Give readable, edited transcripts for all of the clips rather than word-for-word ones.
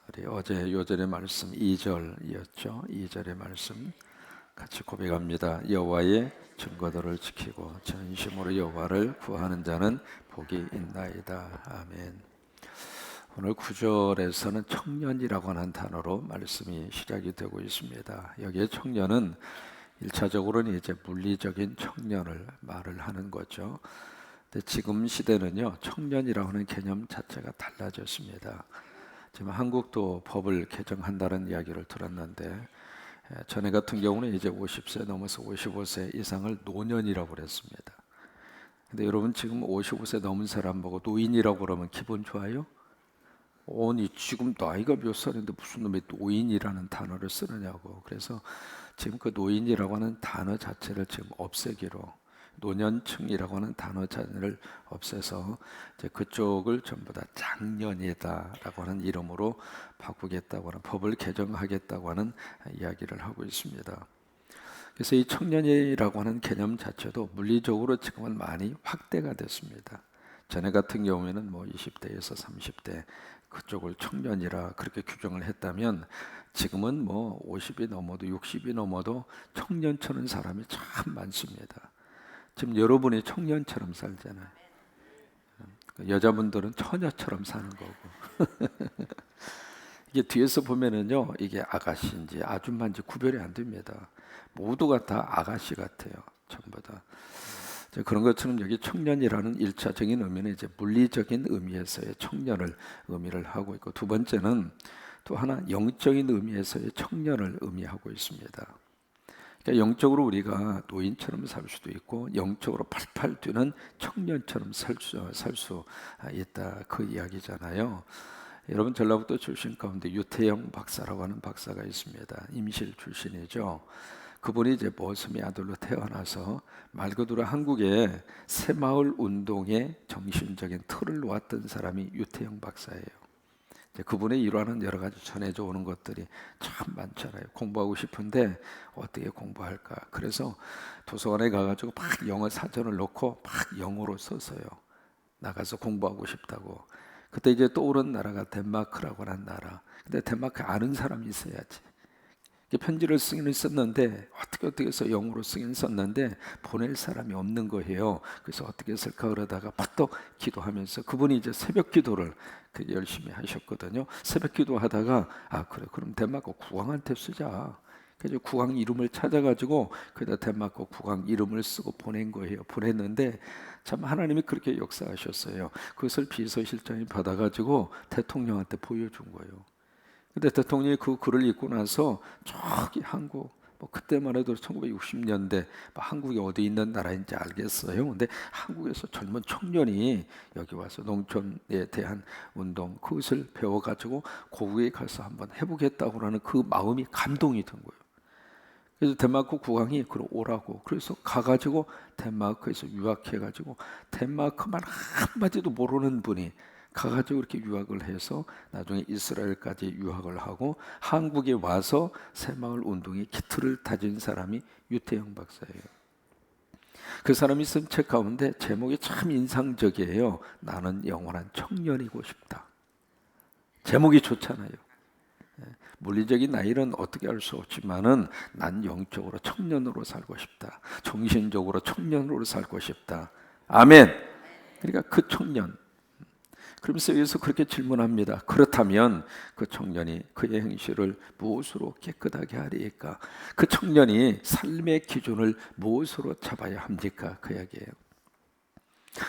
우리 어제 요절의 말씀 2절이었죠. 2절의 말씀 같이 고백합니다. 여호와의 증거들을 지키고 전심으로 여호와를 구하는 자는 복이 있나이다. 아멘. 오늘 9절에서는 청년이라고 하는 단어로 말씀이 시작이 되고 있습니다. 여기에 청년은 1차적으로는 이제 물리적인 청년을 말을 하는 거죠. 근데 지금 시대는요, 청년이라고 하는 개념 자체가 달라졌습니다. 지금 한국도 법을 개정한다는 이야기를 들었는데, 전에 같은 경우는 이제 50세 넘어서 55세 이상을 노년이라고 그랬습니다. 근데 여러분, 지금 55세 넘은 사람 보고 노인이라고 그러면 기분 좋아요? 아니, 지금 나이가 몇 살인데 무슨 놈의 노인이라는 단어를 쓰느냐고. 그래서 지금 그 노인이라고 하는 단어 자체를 지금 없애기로, 노년층이라고 하는 단어 자체를 없애서 이제 그쪽을 전부 다 장년이다라고 하는 이름으로 바꾸겠다고 하는, 법을 개정하겠다고 하는 이야기를 하고 있습니다. 그래서 이 청년이라고 하는 개념 자체도 물리적으로 지금은 많이 확대가 됐습니다. 전에 같은 경우에는 뭐 20대에서 30대 그쪽을 청년이라 그렇게 규정을 했다면, 지금은 뭐 50이 넘어도 60이 넘어도 청년 쳐는 사람이 참 많습니다. 지금 여러분이 청년처럼 살잖아요. 여자분들은 처녀처럼 사는 거고. 이게 뒤에서 보면은요, 이게 아가씨인지 아줌마인지 구별이 안 됩니다. 모두가 다 아가씨 같아요. 전부 다. 그런 것처럼 여기 청년이라는 1차적인 의미는 이제 물리적인 의미에서의 청년을 의미를 하고 있고, 두 번째는 또 하나 영적인 의미에서의 청년을 의미하고 있습니다. 그러니까 영적으로 우리가 노인처럼 살 수도 있고, 영적으로 팔팔 뛰는 청년처럼 살 수 있다, 그 이야기잖아요. 여러분, 전라북도 출신 가운데 유태영 박사라고 하는 박사가 있습니다. 임실 출신이죠. 그분이 이제 모섬이 아들로 태어나서 말 그대로 한국의 새마을 운동의 정신적인 틀을 놓았던 사람이 유태영 박사예요. 그분의 일화는 여러 가지 전해져 오는 것들이 참 많잖아요. 공부하고 싶은데 어떻게 공부할까? 그래서 도서관에 가가지고 막 영어 사전을 놓고 막 영어로 써서요, 나가서 공부하고 싶다고. 그때 이제 떠오른 나라가 덴마크라고 하는 나라. 근데 덴마크 아는 사람이 있어야지. 편지를 쓰기는 썼는데 어떻게 해서 영어로 쓰긴 썼는데 보낼 사람이 없는 거예요. 그래서 어떻게 했을까 그러다가 퍼뜩 기도하면서, 그분이 이제 새벽 기도를 되게 열심히 하셨거든요. 새벽 기도하다가 그래, 그럼 덴마크 국왕한테 쓰자. 그래서 국왕 이름을 찾아가지고 그다 덴마크 국왕 이름을 쓰고 보낸 거예요. 보냈는데 참 하나님이 그렇게 역사하셨어요. 그것을 비서실장이 받아가지고 대통령한테 보여준 거예요. 근데 대통령이 그 글을 읽고 나서 저기 한국, 뭐 그때만 해도 1960년대 한국이 어디 있는 나라인지 알겠어요. 근데 한국에서 젊은 청년이 여기 와서 농촌에 대한 운동 그것을 배워가지고 고국에 가서 한번 해보겠다고 하는 그 마음이 감동이 된 거예요. 그래서 덴마크 국왕이 그걸 오라고, 그래서 가가지고 덴마크에서 유학해가지고 덴마크 말 한마디도 모르는 분이 가가지고 이렇게 유학을 해서 나중에 이스라엘까지 유학을 하고 한국에 와서 새마을 운동의 기틀을 다진 사람이 유태영 박사예요. 그 사람이 쓴 책 가운데 제목이 참 인상적이에요. 나는 영원한 청년이고 싶다. 제목이 좋잖아요. 물리적인 나이는 어떻게 알 수 없지만은 난 영적으로 청년으로 살고 싶다. 정신적으로 청년으로 살고 싶다. 아멘. 그러니까 그 청년. 그러면서 여기서 그렇게 질문합니다. 그렇다면 그 청년이 그의 행실을 무엇으로 깨끗하게 하리까? 그 청년이 삶의 기준을 무엇으로 잡아야 합니까? 그 이야기예요.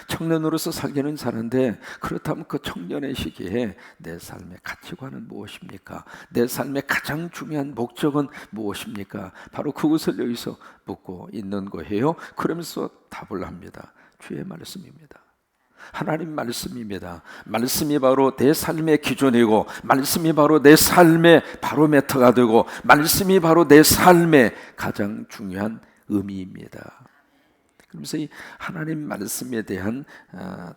청년으로서 살기는 사는데, 그렇다면 그 청년의 시기에 내 삶의 가치관은 무엇입니까? 내 삶의 가장 중요한 목적은 무엇입니까? 바로 그것을 여기서 묻고 있는 거예요. 그러면서 답을 합니다. 주의 말씀입니다. 하나님 말씀입니다. 말씀이 바로 내 삶의 기준이고, 말씀이 바로 내 삶의 바로메터가 되고, 말씀이 바로 내 삶의 가장 중요한 의미입니다. 그러면서 이 하나님 말씀에 대한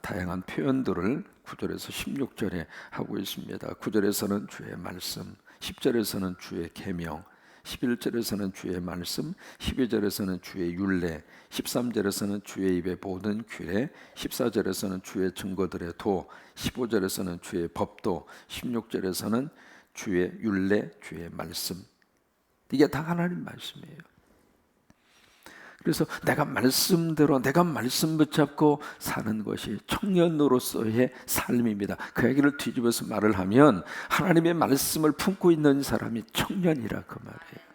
다양한 표현들을 9절에서 16절에 하고 있습니다. 9절에서는 주의 말씀, 10절에서는 주의 계명, 11절에서는 주의 말씀, 12절에서는 주의 율례, 13절에서는 주의 입의 모든 규례, 14절에서는 주의 증거들의 도, 15절에서는 주의 법도, 16절에서는 주의 율례, 주의 말씀, 이게 다 하나님 말씀이에요. 그래서 내가 말씀대로 내가 말씀 붙잡고 사는 것이 청년으로서의 삶입니다. 그 얘기를 뒤집어서 말을 하면 하나님의 말씀을 품고 있는 사람이 청년이라 그 말이에요.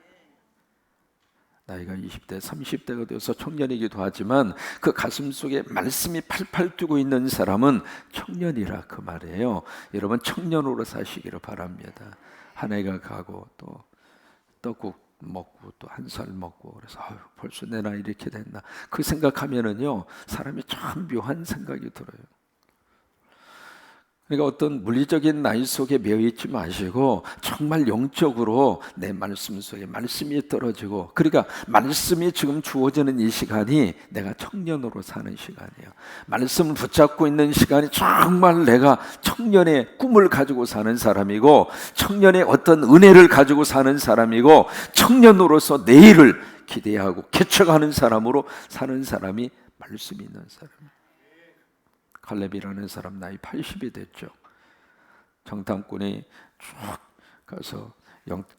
나이가 20대, 30대가 되어서 청년이기도 하지만 그 가슴 속에 말씀이 팔팔 뛰고 있는 사람은 청년이라 그 말이에요. 여러분 청년으로 사시기를 바랍니다. 한 해가 가고 또 떡국 먹고 또 한 살 먹고 그래서 벌써 내 나이 이렇게 됐나 그 생각하면은요 사람이 참 묘한 생각이 들어요. 그러니까 어떤 물리적인 나이 속에 매여 있지 마시고 정말 영적으로 내 말씀 속에 말씀이 떨어지고, 그러니까 말씀이 지금 주어지는 이 시간이 내가 청년으로 사는 시간이에요. 말씀을 붙잡고 있는 시간이 정말 내가 청년의 꿈을 가지고 사는 사람이고 청년의 어떤 은혜를 가지고 사는 사람이고 청년으로서 내일을 기대하고 개척하는 사람으로 사는 사람이 말씀이 있는 사람이에요. 갈렙이라는 사람 나이 80이 됐죠. 정탐꾼이 쭉 가서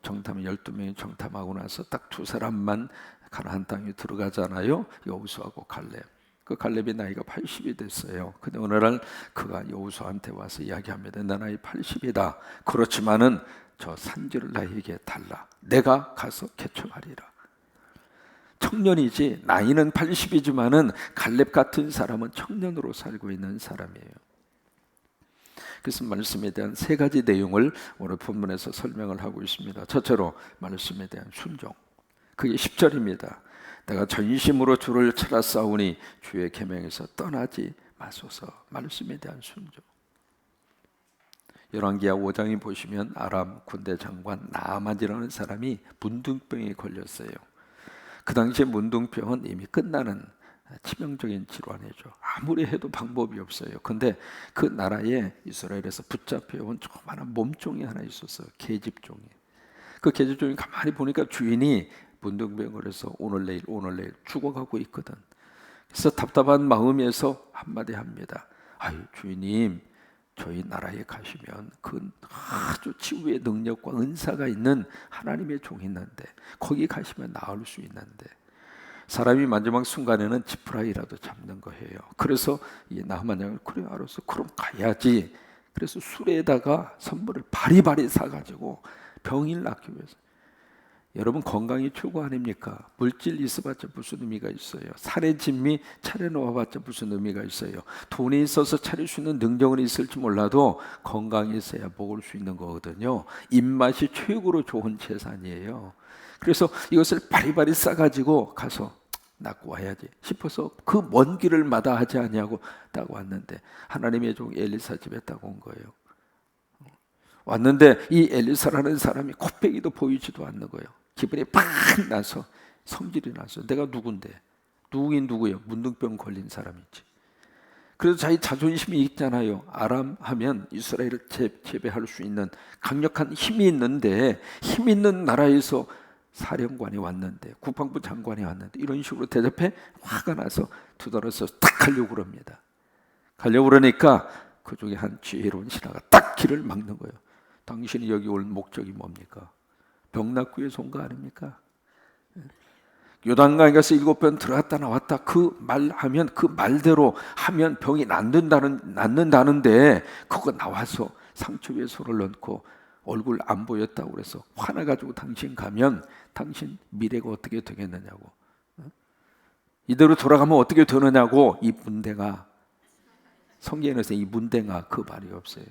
정탐 12명이 정탐하고 나서 딱 두 사람만 가나안 땅에 들어가잖아요. 여호수아하고 갈렙. 그 갈렙이 나이가 80이 됐어요. 근데 어느 날 그가 여호수아한테 와서 이야기합니다. 나 나이 80이다. 그렇지만은 저 산지를 나에게 달라. 내가 가서 개척하리라. 청년이지 나이는 80이지만은 갈렙 같은 사람은 청년으로 살고 있는 사람이에요. 그래서 말씀에 대한 세 가지 내용을 오늘 본문에서 설명을 하고 있습니다. 첫째로 말씀에 대한 순종. 그게 10절입니다. 내가 전심으로 주를 찾아 싸우니 주의 계명에서 떠나지 마소서. 말씀에 대한 순종. 열왕기하 5장에 보시면 아람 군대 장관 나아만이라는 사람이 문둥병에 걸렸어요. 그 당시에 문둥병은 이미 끝나는 치명적인 질환이죠. 아무리 해도 방법이 없어요. 근데 그 나라에 이스라엘에서 붙잡혀온 조그마한 몸종이 하나 있었어요. 계집종이. 그 계집종이 가만히 보니까 주인이 문둥병 걸려서 오늘 내일 죽어가고 있거든. 그래서 답답한 마음에서 한마디 합니다. 아유 주인님, 저희 나라에 가시면 그 아주 치유의 능력과 은사가 있는 하나님의 종이 있는데 거기 가시면 나을 수 있는데, 사람이 마지막 순간에는 지푸라기라도 잡는 거예요. 그래서 이 나하만 왕은 그래 알았어, 그럼 가야지. 그래서 수레에다가 선물을 바리바리 사가지고 병을 낫기 위해서. 여러분 건강이 최고 아닙니까? 물질 있어봤자 무슨 의미가 있어요? 살의 진미 차려놓아봤자 무슨 의미가 있어요? 돈이 있어서 차릴 수 있는 능력은 있을지 몰라도 건강이 있어야 먹을 수 있는 거거든요. 입맛이 최고로 좋은 재산이에요. 그래서 이것을 바리바리 싸가지고 가서 낫고 와야지 싶어서 그 먼 길을 마다하지 아니하고 딱 왔는데 하나님의 종 엘리사 집에 딱 온 거예요. 왔는데 이 엘리사라는 사람이 코빼기도 보이지도 않는 거예요. 기분이 팍 나서 성질이 나서 내가 누군데, 누구긴 누구예요? 문둥병 걸린 사람이지. 그래서 자기 자존심이 있잖아요. 아람 하면 이스라엘을 제배할 수 있는 강력한 힘이 있는데, 힘 있는 나라에서 사령관이 왔는데, 국방부 장관이 왔는데 이런 식으로 대접해 화가 나서 두드러서 딱 가려고 그럽니다. 가려고 그러니까 그 중에 한 지혜로운 신하가 딱 길을 막는 거예요. 당신이 여기 올 목적이 뭡니까? 병 낫기 위해서 온 거 아닙니까? 요단강에 가서 7번 들어갔다 나왔다 그 말하면 그 말대로 하면 병이 낫는다는데 그거 나와서 상처 위에 손을 얹고 얼굴 안 보였다고 그래서 화나가지고 당신 가면 당신 미래가 어떻게 되겠느냐고, 이대로 돌아가면 어떻게 되느냐고. 이 문대가 성경에서 이 문대가 그 말이 없어요.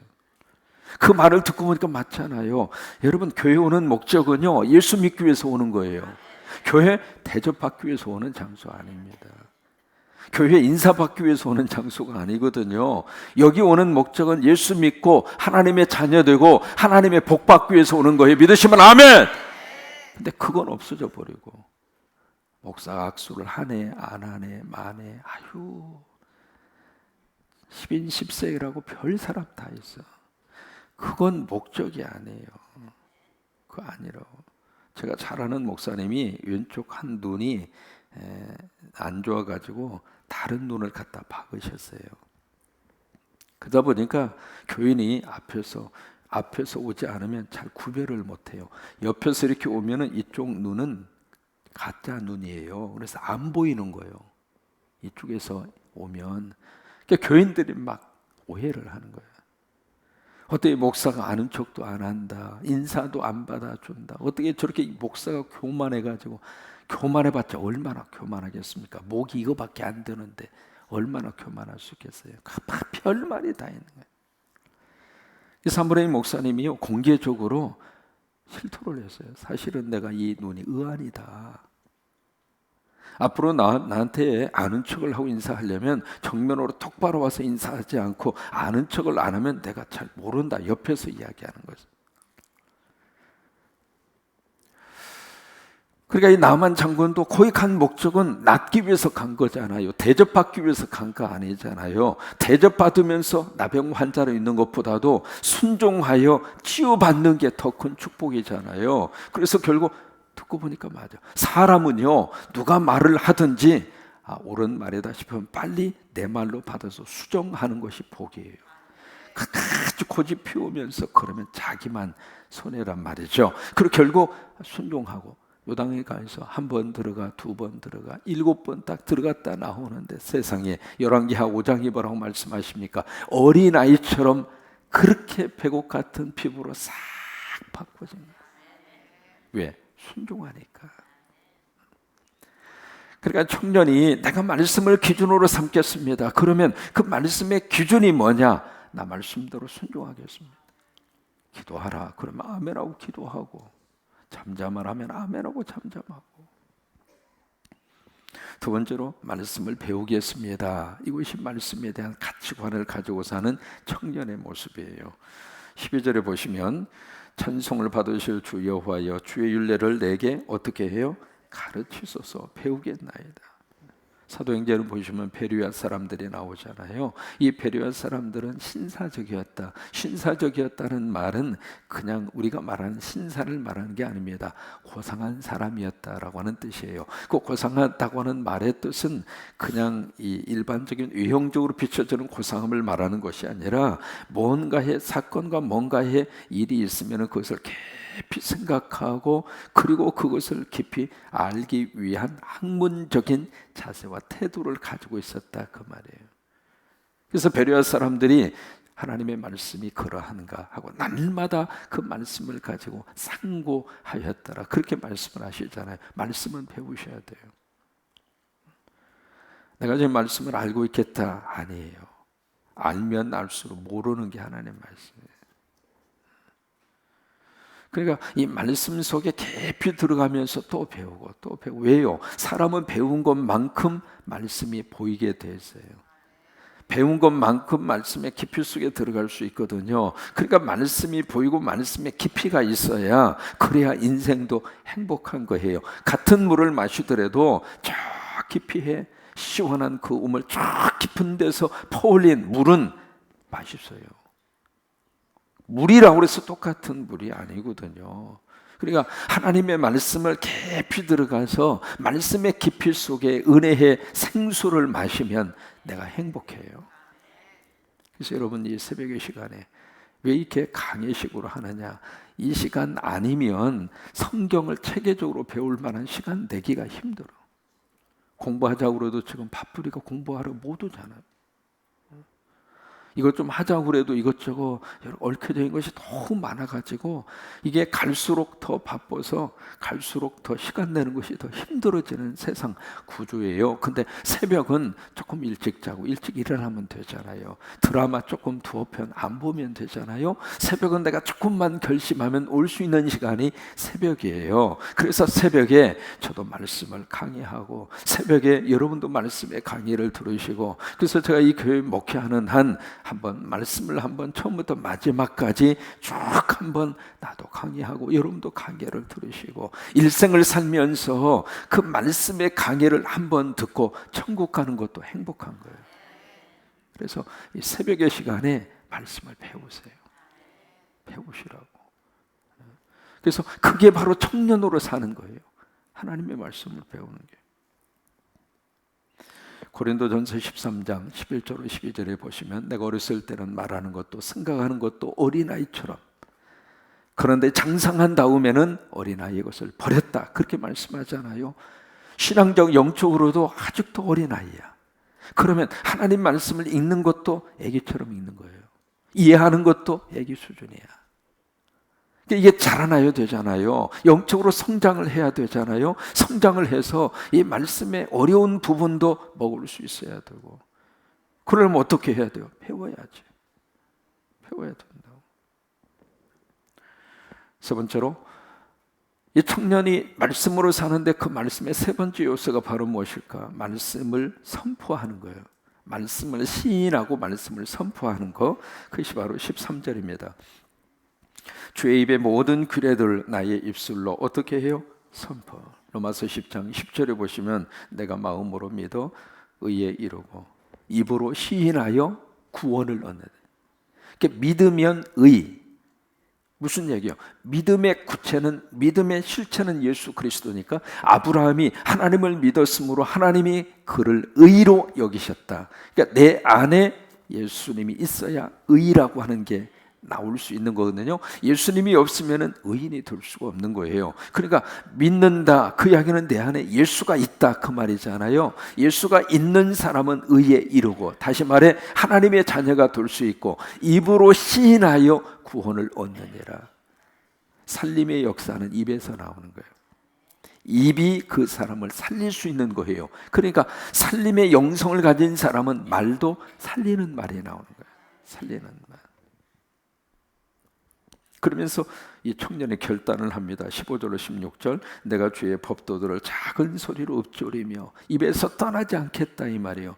그 말을 듣고 보니까 맞잖아요. 여러분 교회 오는 목적은요 예수 믿기 위해서 오는 거예요. 교회 대접받기 위해서 오는 장소 아닙니다. 교회 인사받기 위해서 오는 장소가 아니거든요. 여기 오는 목적은 예수 믿고 하나님의 자녀 되고 하나님의 복 받기 위해서 오는 거예요. 믿으시면 아멘. 근데 그건 없어져 버리고 목사 악수를 하네 안 하네 마네, 아유 10인 10세라고 별 사람 다 있어. 그건 목적이 아니에요. 그거 아니라고. 제가 잘 아는 목사님이 왼쪽 한 눈이 안 좋아가지고 다른 눈을 갖다 박으셨어요. 그러다 보니까 교인이 앞에서 앞에서 오지 않으면 잘 구별을 못해요. 옆에서 이렇게 오면은 이쪽 눈은 가짜 눈이에요. 그래서 안 보이는 거예요. 이쪽에서 오면. 그러니까 교인들이 막 오해를 하는 거예요. 어떻게 목사가 아는 척도 안 한다, 인사도 안 받아준다, 어떻게 저렇게 목사가 교만해가지고, 교만해봤자 얼마나 교만하겠습니까? 목이 이거밖에 안 되는데 얼마나 교만할 수 있겠어요? 별말이 다 있는 거예요. 이 사무엘 목사님이요, 공개적으로 실토를 했어요. 사실은 내가 이 눈이 의안이다. 앞으로 나한테 아는 척을 하고 인사하려면 정면으로 똑바로 와서 인사하지 않고, 아는 척을 안 하면 내가 잘 모른다, 옆에서 이야기하는 거죠. 그러니까 이 나만 장군도 거기 간 목적은 낫기 위해서 간 거잖아요. 대접받기 위해서 간 거 아니잖아요. 대접받으면서 나병 환자로 있는 것보다도 순종하여 치유받는 게 더 큰 축복이잖아요. 그래서 결국 듣고 보니까 맞아. 사람은요, 누가 말을 하든지 옳은 말이다 싶으면 빨리 내 말로 받아서 수정하는 것이 복이에요. 끝까지 고집 피우면서 그러면 자기만 손해란 말이죠. 그리고 결국 순종하고 요당에 가서 한 번 들어가, 두 번 들어가, 7번 딱 들어갔다 나오는데, 세상에 열왕기하 5장 2번라고 말씀하십니까? 어린아이처럼 그렇게 백옥 같은 피부로 싹 바꿔진 거예요. 왜? 순종하니까. 그러니까 청년이 내가 말씀을 기준으로 삼겠습니다. 그러면 그 말씀의 기준이 뭐냐? 나 말씀대로 순종하겠습니다. 기도하라. 그러면 아멘하고 기도하고, 잠잠을 하면 아멘하고 잠잠하고. 두 번째로 말씀을 배우겠습니다. 이것이 말씀에 대한 가치관을 가지고 사는 청년의 모습이에요. 12절에 보시면 찬송을 받으실 주 여호와여, 주의 율례를 내게 어떻게 해요? 가르치소서. 배우겠나이다. 사도행전을 보시면 베레아 사람들이 나오잖아요. 이 베레아 사람들은 신사적이었다. 신사적이었다는 말은 그냥 우리가 말하는 신사를 말하는 게 아닙니다. 고상한 사람이었다라고 하는 뜻이에요. 그 고상하다고 하는 말의 뜻은 그냥 이 일반적인 외형적으로 비춰지는 고상함을 말하는 것이 아니라, 뭔가의 사건과 뭔가의 일이 있으면 그것을 깊이 생각하고, 그리고 그것을 깊이 알기 위한 학문적인 자세와 태도를 가지고 있었다, 그 말이에요. 그래서 베레아 사람들이 하나님의 말씀이 그러한가 하고 날마다 그 말씀을 가지고 상고하였더라, 그렇게 말씀을 하시잖아요. 말씀은 배우셔야 돼요. 내가 지금 말씀을 알고 있겠다, 아니에요. 알면 알수록 모르는 게 하나님의 말씀이에요. 그러니까 이 말씀 속에 깊이 들어가면서 또 배우고 또 배우고. 왜요? 사람은 배운 것만큼 말씀이 보이게 돼 있어요. 배운 것만큼 말씀의 깊이 속에 들어갈 수 있거든요. 그러니까 말씀이 보이고 말씀의 깊이가 있어야, 그래야 인생도 행복한 거예요. 같은 물을 마시더라도 저 깊이에 시원한 그 우물 쫙 깊은 데서 퍼올린 물은 맛있어요. 물이라고 해서 똑같은 물이 아니거든요. 그러니까 하나님의 말씀을 깊이 들어가서 말씀의 깊이 속에 은혜의 생수를 마시면 내가 행복해요. 그래서 여러분, 이 새벽의 시간에 왜 이렇게 강의식으로 하느냐? 이 시간 아니면 성경을 체계적으로 배울 만한 시간 내기가 힘들어. 공부하자고 그래도 지금 바쁘니까 공부하러 못 오잖아요. 이것 좀 하자고 그래도 이것저것 얽혀져 있는 것이 너무 많아가지고, 이게 갈수록 더 바빠서 갈수록 더 시간 내는 것이 더 힘들어지는 세상 구조예요. 근데 새벽은 조금 일찍 자고 일찍 일어나면 되잖아요. 드라마 조금 두어 편 안 보면 되잖아요. 새벽은 내가 조금만 결심하면 올 수 있는 시간이 새벽이에요. 그래서 새벽에 저도 말씀을 강의하고, 새벽에 여러분도 말씀의 강의를 들으시고, 그래서 제가 이 교회 목회하는 한 한번 말씀을 한번 처음부터 마지막까지 쭉 한번 나도 강의하고 여러분도 강의를 들으시고, 일생을 살면서 그 말씀의 강의를 한번 듣고 천국 가는 것도 행복한 거예요. 그래서 이 새벽의 시간에 말씀을 배우세요. 배우시라고. 그래서 그게 바로 청년으로 사는 거예요. 하나님의 말씀을 배우는 게. 고린도전서 13장 11절 12절에 보시면, 내가 어렸을 때는 말하는 것도 생각하는 것도 어린아이처럼 그런데 장성한 다음에는 어린아이의 것을 버렸다. 그렇게 말씀하잖아요. 신앙적 영적으로도 아직도 어린아이야. 그러면 하나님 말씀을 읽는 것도 애기처럼 읽는 거예요. 이해하는 것도 애기 수준이야. 이게 자라나야 되잖아요. 영적으로 성장을 해야 되잖아요. 성장을 해서 이 말씀의 어려운 부분도 먹을 수 있어야 되고. 그러려면 어떻게 해야 돼요? 배워야지. 배워야 된다고. 세 번째로, 이 청년이 말씀으로 사는데 그 말씀의 세 번째 요소가 바로 무엇일까? 말씀을 선포하는 거예요. 말씀을 시인하고 말씀을 선포하는 거. 그것이 바로 13절입니다. 주의 입의 모든 규례들 나의 입술로 어떻게 해요? 선포. 로마서 10장 10절에 보시면 내가 마음으로 믿어 의에 이르고 입으로 시인하여 구원을 얻는. 그러니까 믿으면 의. 무슨 얘기요? 믿음의 구체는, 믿음의 실체는 예수 그리스도니까 아브라함이 하나님을 믿었으므로 하나님이 그를 의로 여기셨다. 그러니까 내 안에 예수님이 있어야 의라고 하는 게 나올 수 있는 거거든요. 예수님이 없으면 의인이 될 수가 없는 거예요. 그러니까 믿는다, 그 이야기는 내 안에 예수가 있다, 그 말이잖아요. 예수가 있는 사람은 의에 이르고, 다시 말해 하나님의 자녀가 될 수 있고, 입으로 시인하여 구원을 얻느니라. 살림의 역사는 입에서 나오는 거예요. 입이 그 사람을 살릴 수 있는 거예요. 그러니까 살림의 영성을 가진 사람은 말도 살리는 말이 나오는 거예요. 살리는 말. 그러면서 이 청년이 결단을 합니다. 15절로 16절, 내가 주의 법도들을 작은 소리로 읊조리며 입에서 떠나지 않겠다, 이 말이에요.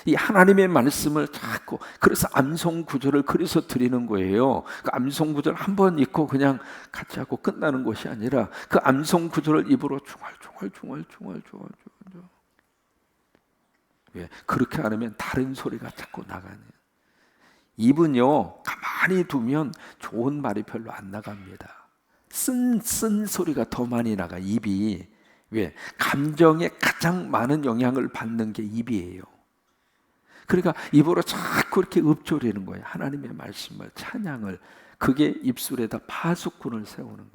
이 하나님의 말씀을 자꾸, 그래서 암송 구절을 그래서 드리는 거예요. 그 암송 구절 한 번 읽고 그냥 같이 하고 끝나는 것이 아니라 그 암송 구절을 입으로 중얼중얼. 왜? 그렇게 안 하면 다른 소리가 자꾸 나가네요. 입은요, 가만히 두면 좋은 말이 별로 안 나갑니다. 쓴 소리가 더 많이 나가, 입이. 왜? 감정에 가장 많은 영향을 받는 게 입이에요. 그러니까 입으로 자꾸 이렇게 읊조리는 거예요. 하나님의 말씀을, 찬양을. 그게 입술에다 파수꾼을 세우는 거예요.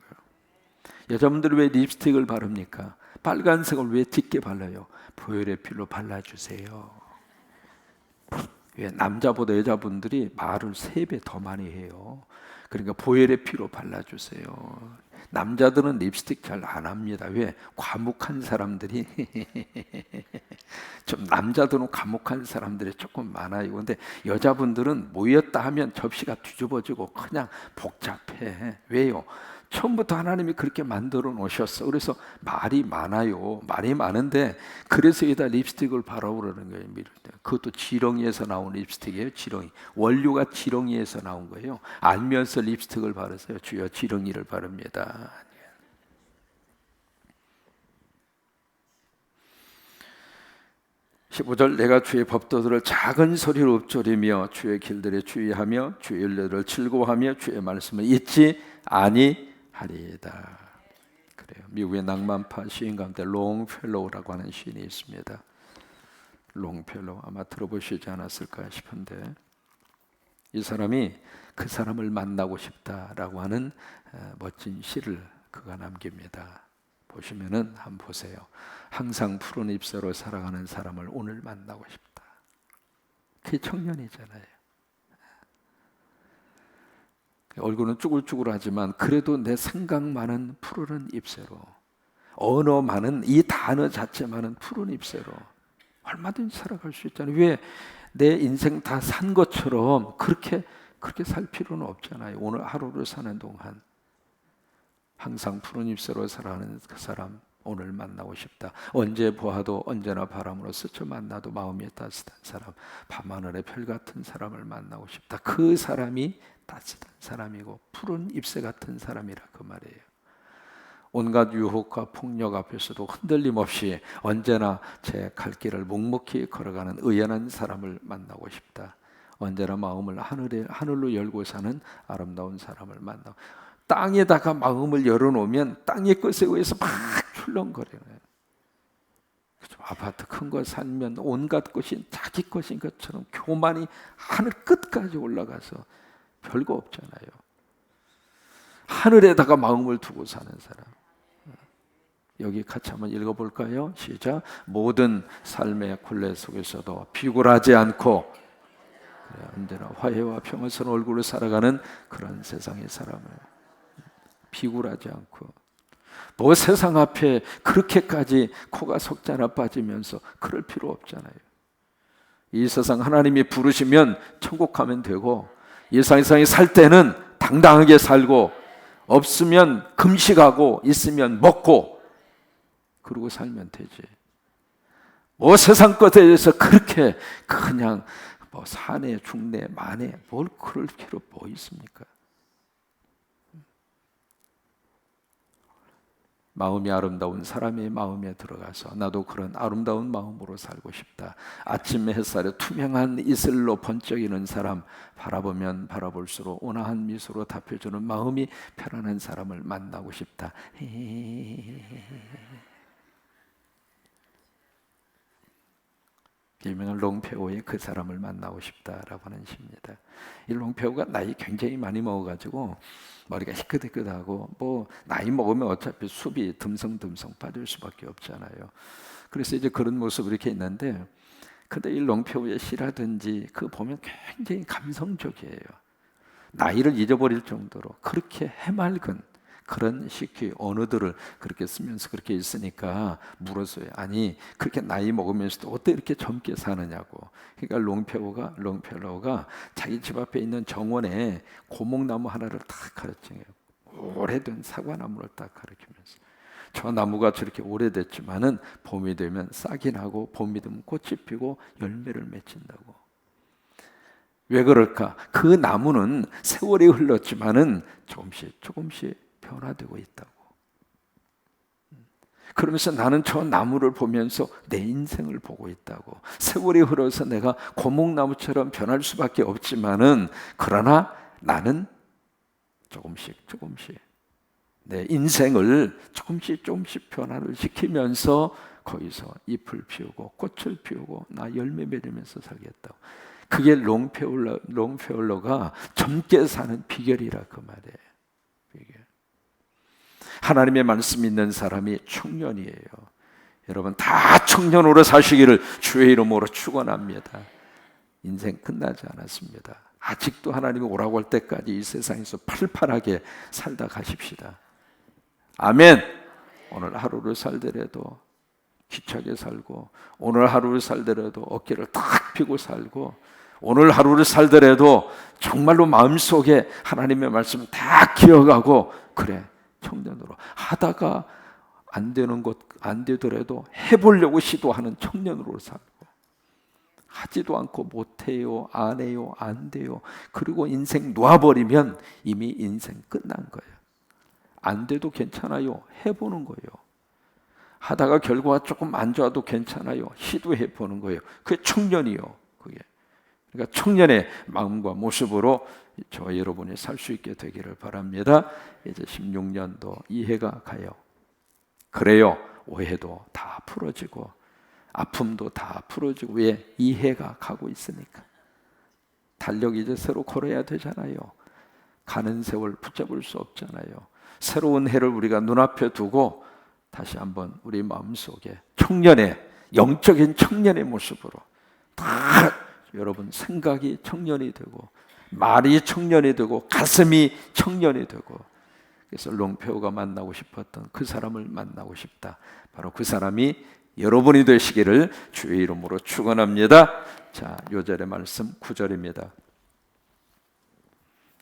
여자분들은 왜 립스틱을 바릅니까? 빨간색을 왜 짙게 발라요? 보혈의 피로 발라주세요. 왜? 남자보다 여자분들이 말을 3배 더 많이 해요. 그러니까 보혈의 피로 발라주세요. 남자들은 립스틱 잘 안 합니다. 왜? 과묵한 사람들이 좀, 남자들은 과묵한 사람들이 조금 많아요. 근데 여자분들은 모였다 하면 접시가 뒤집어지고 그냥 복잡해. 왜요? 처음부터 하나님이 그렇게 만들어 놓으셨어. 그래서 말이 많아요. 말이 많은데 그래서 여기다 립스틱을 바르고 그러는 거예요. 그것도 지렁이에서 나온 립스틱이에요. 지렁이. 원료가 지렁이에서 나온 거예요. 알면서 립스틱을 바르세요. 주여 지렁이를 바릅니다. 15절, 내가 주의 법도들을 작은 소리로 읊조리며 주의 길들에 주의하며 주의 윤례를 즐거워하며 주의 말씀을 잊지 아니하리이다. 그래요. 미국의 낭만파 시인 가운데 롱펠로우라고 하는 시인이 있습니다. 롱펠로우, 아마 들어보시지 않았을까 싶은데, 이 사람이 그 사람을 만나고 싶다라고 하는 멋진 시를 그가 남깁니다. 보시면은 한번 보세요. 항상 푸른 잎새로 살아가는 사람을 오늘 만나고 싶다. 그게 청년이잖아요. 얼굴은 쭈글쭈글하지만 그래도 내 생각만은 푸른 잎새로, 언어만은, 이 단어 자체만은 푸른 잎새로 얼마든지 살아갈 수 있잖아요. 왜? 내 인생 다 산 것처럼 그렇게 살 필요는 없잖아요. 오늘 하루를 사는 동안 항상 푸른 잎새로 살아가는 그 사람 오늘 만나고 싶다. 언제 보아도 언제나 바람으로 스쳐 만나도 마음이 따뜻한 사람, 밤하늘의 별 같은 사람을 만나고 싶다. 그 사람이 따뜻한 사람이고 푸른 잎새 같은 사람이라 그 말이에요. 온갖 유혹과 폭력 앞에서도 흔들림 없이 언제나 제 갈 길을 묵묵히 걸어가는 의연한 사람을 만나고 싶다. 언제나 마음을 하늘로 열고 사는 아름다운 사람을 만나고, 땅에다가 마음을 열어놓으면 땅의 것에 의해서 막 출렁거리는 거예요. 아파트 큰 거 살면 온갖 것이 자기 것인 것처럼 교만이 하늘 끝까지 올라가서 별거 없잖아요. 하늘에다가 마음을 두고 사는 사람. 여기 같이 한번 읽어볼까요? 시작. 모든 삶의 굴레 속에서도 비굴하지 않고 언제나 화해와 평화스러운 얼굴로 살아가는 그런 세상의 사람을, 비굴하지 않고, 뭐 세상 앞에 그렇게까지 코가 석자나 빠지면서 그럴 필요 없잖아요. 이 세상 하나님이 부르시면 천국 가면 되고, 이 세상에 살 때는 당당하게 살고, 없으면 금식하고, 있으면 먹고, 그러고 살면 되지. 뭐 세상 것에 대해서 그렇게 그냥 뭐 사내 중내 만에 뭘 그럴 필요 뭐 있습니까? 마음이 아름다운 사람의 마음에 들어가서 나도 그런 아름다운 마음으로 살고 싶다. 아침 햇살에 투명한 이슬로 번쩍이는 사람, 바라보면 바라볼수록 온화한 미소로 답해주는 마음이 편안한 사람을 만나고 싶다. 유명한 롱페오의 그 사람을 만나고 싶다라고 하는 시입니다. 이 롱페오가 나이 굉장히 많이 먹어가지고 머리가 희끗희끗하고, 뭐 나이 먹으면 어차피 숲이 듬성듬성 빠질 수밖에 없잖아요. 그래서 이제 그런 모습이 이렇게 있는데, 근데 이 롱페오의 시라든지 그 보면 굉장히 감성적이에요. 나이를 잊어버릴 정도로 그렇게 해맑은 그런 식의 언어들을 그렇게 쓰면서 그렇게 있으니까 물었어요. 아니 그렇게 나이 먹으면서도 어떻게 이렇게 젊게 사느냐고. 그러니까 롱펠로우가 자기 집 앞에 있는 정원에 고목나무 하나를 딱 가르쳐요. 오래된 사과나무를 딱 가르치면서, 저 나무가 저렇게 오래됐지만은 봄이 되면 싹이 나고, 봄이 되면 꽃이 피고 열매를 맺힌다고. 왜 그럴까? 그 나무는 세월이 흘렀지만은 조금씩 변화되고 있다고. 그러면서 나는 저 나무를 보면서 내 인생을 보고 있다고. 세월이 흘러서 내가 고목나무처럼 변할 수밖에 없지만은, 그러나 나는 조금씩 내 인생을 조금씩 변화를 시키면서 거기서 잎을 피우고 꽃을 피우고 나 열매 맺으면서 살겠다고. 그게 롱페올러가 젊게 사는 비결이라 그 말이에요. 하나님의 말씀 있는 사람이 청년이에요. 여러분 다 청년으로 사시기를 주의 이름으로 축원합니다. 인생 끝나지 않았습니다. 아직도 하나님이 오라고 할 때까지 이 세상에서 팔팔하게 살다 가십시다. 아멘. 오늘 하루를 살더라도 귀차게 살고, 오늘 하루를 살더라도 어깨를 탁 펴고 살고, 오늘 하루를 살더라도 정말로 마음속에 하나님의 말씀을 다 기억하고, 그래 청년으로 하다가 안 되는 것 안 되더라도 해보려고 시도하는 청년으로 살고, 하지도 않고 못해요, 안 해요, 안 돼요, 그리고 인생 놓아버리면 이미 인생 끝난 거예요. 안 돼도 괜찮아요, 해보는 거예요. 하다가 결과가 조금 안 좋아도 괜찮아요, 시도해보는 거예요. 그게 청년이요. 그게. 그러니까 청년의 마음과 모습으로 저와 여러분이 살 수 있게 되기를 바랍니다. 이제 16년도 이해가 가요. 그래요. 오해도 다 풀어지고 아픔도 다 풀어지고, 왜? 이해가 가고 있으니까. 달력 이제 새로 걸어야 되잖아요. 가는 세월 붙잡을 수 없잖아요. 새로운 해를 우리가 눈앞에 두고 다시 한번 우리 마음속에 청년의, 영적인 청년의 모습으로 다 여러분 생각이 청년이 되고, 말이 청년이 되고, 가슴이 청년이 되고, 그래서 롱페오가 만나고 싶었던 그 사람을 만나고 싶다. 바로 그 사람이 여러분이 되시기를 주의 이름으로 축원합니다. 자, 요절의 말씀 9절입니다.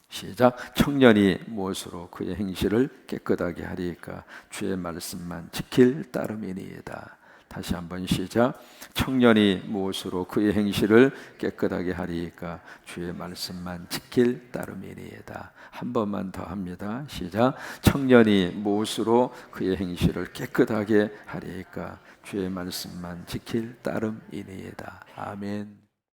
시작. 청년이 무엇으로 그의 행실을 깨끗하게 하리까? 주의 말씀만 지킬 따름이니이다. 다시 한번 시작. 청년이 무엇으로 그의 행실을 깨끗하게 하리까? 주의 말씀만 지킬 따름이니이다. 한 번만 더 합니다. 시작. 청년이 무엇으로 그의 행실을 깨끗하게 하리까? 주의 말씀만 지킬 따름이니이다. 아멘.